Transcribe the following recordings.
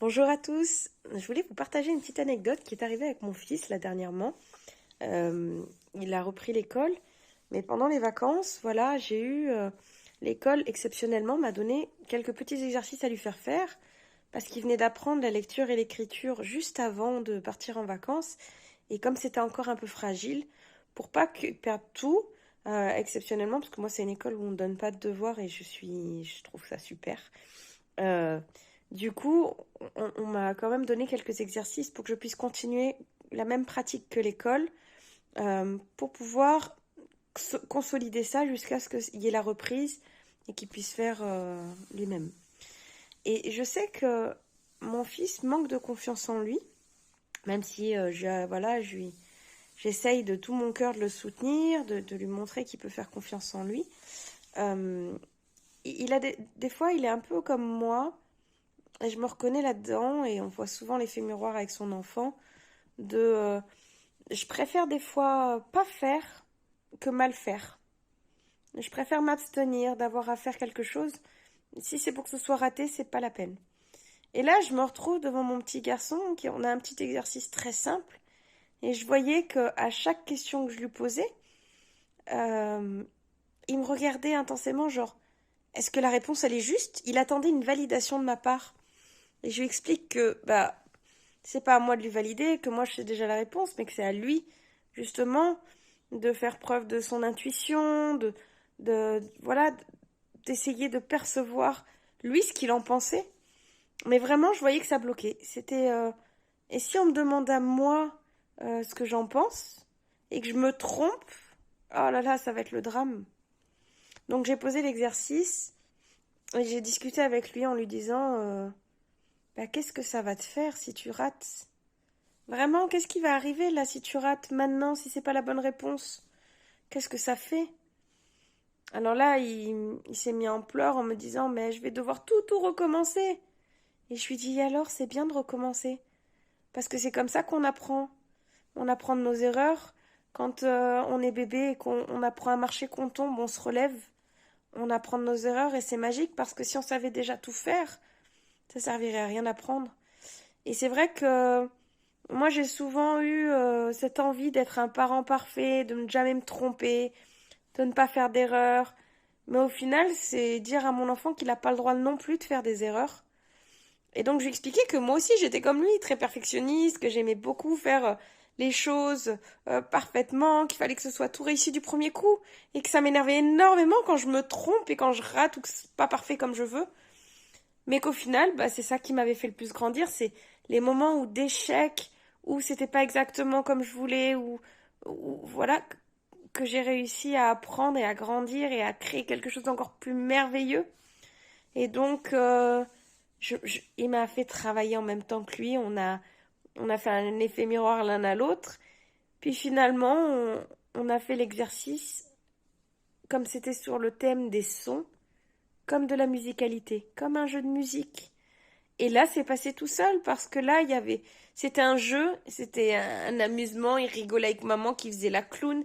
Bonjour à tous, je voulais vous partager une petite anecdote qui est arrivée avec mon fils là dernièrement. Il a repris l'école, mais pendant les vacances, voilà, l'école exceptionnellement m'a donné quelques petits exercices à lui faire parce qu'il venait d'apprendre la lecture et l'écriture juste avant de partir en vacances et comme c'était encore un peu fragile, pour pas qu'il perde tout, exceptionnellement, parce que moi c'est une école où on ne donne pas de devoirs et je trouve ça super. Euh, du coup, on m'a quand même donné quelques exercices pour que je puisse continuer la même pratique que l'école, pour pouvoir consolider ça jusqu'à ce qu'il y ait la reprise et qu'il puisse faire lui-même. Et je sais que mon fils manque de confiance en lui, même si j'essaye de tout mon cœur de le soutenir, de lui montrer qu'il peut faire confiance en lui. Euh, il a des fois, il est un peu comme moi. Et je me reconnais là-dedans et on voit souvent l'effet miroir avec son enfant je préfère des fois pas faire que mal faire. Je préfère m'abstenir d'avoir à faire quelque chose. Si c'est pour que ce soit raté, c'est pas la peine. Et là, je me retrouve devant mon petit garçon on a un petit exercice très simple et je voyais que à chaque question que je lui posais, euh, il me regardait intensément genre est-ce que la réponse elle est juste? Il attendait une validation de ma part. Et je lui explique que c'est pas à moi de lui valider, que moi je sais déjà la réponse, mais que c'est à lui, justement, de faire preuve de son intuition, voilà, d'essayer de percevoir, lui, ce qu'il en pensait. Mais vraiment, je voyais que ça bloquait. Et si on me demande à moi ce que j'en pense, et que je me trompe, oh là là, ça va être le drame. Donc j'ai posé l'exercice, et j'ai discuté avec lui en lui disant, qu'est-ce que ça va te faire si tu rates? Vraiment, qu'est-ce qui va arriver là si tu rates maintenant, si c'est pas la bonne réponse? Qu'est-ce que ça fait? Alors là, il s'est mis en pleurs en me disant, mais je vais devoir tout recommencer. Et je lui dis, alors, c'est bien de recommencer. Parce que c'est comme ça qu'on apprend. On apprend de nos erreurs. Quand on est bébé et qu'on apprend à marcher, qu'on tombe, on se relève. On apprend de nos erreurs et c'est magique parce que si on savait déjà tout faire, ça servirait à rien d'apprendre. Et c'est vrai que moi, j'ai souvent eu cette envie d'être un parent parfait, de ne jamais me tromper, de ne pas faire d'erreurs. Mais au final, c'est dire à mon enfant qu'il n'a pas le droit non plus de faire des erreurs. Et donc, je lui expliquais que moi aussi, j'étais comme lui, très perfectionniste, que j'aimais beaucoup faire les choses parfaitement, qu'il fallait que ce soit tout réussi du premier coup, et que ça m'énervait énormément quand je me trompe et quand je rate ou que c'est pas parfait comme je veux. Mais qu'au final, c'est ça qui m'avait fait le plus grandir, c'est les moments où d'échec, où c'était pas exactement comme je voulais, voilà, que j'ai réussi à apprendre et à grandir et à créer quelque chose d'encore plus merveilleux. Et donc, il m'a fait travailler en même temps que lui. On a fait un effet miroir l'un à l'autre. Puis finalement, on a fait l'exercice comme c'était sur le thème des sons, comme de la musicalité, comme un jeu de musique. Et là, c'est passé tout seul parce que là, c'était un jeu, c'était un amusement. Il rigolait avec maman qui faisait la clown.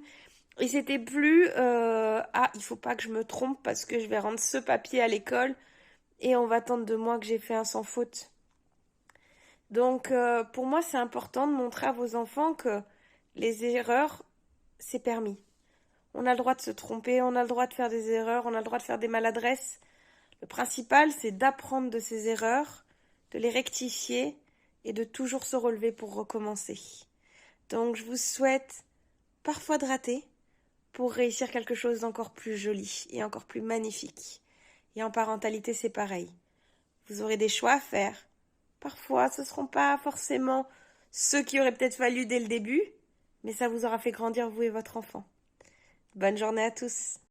Et c'était plus, il faut pas que je me trompe parce que je vais rendre ce papier à l'école et on va attendre de moi que j'ai fait un sans faute. Donc, pour moi, c'est important de montrer à vos enfants que les erreurs, c'est permis. On a le droit de se tromper, on a le droit de faire des erreurs, on a le droit de faire des maladresses. Le principal, c'est d'apprendre de ces erreurs, de les rectifier et de toujours se relever pour recommencer. Donc, je vous souhaite parfois de rater pour réussir quelque chose d'encore plus joli et encore plus magnifique. Et en parentalité, c'est pareil. Vous aurez des choix à faire. Parfois, ce ne seront pas forcément ceux qui auraient peut-être fallu dès le début, mais ça vous aura fait grandir vous et votre enfant. Bonne journée à tous.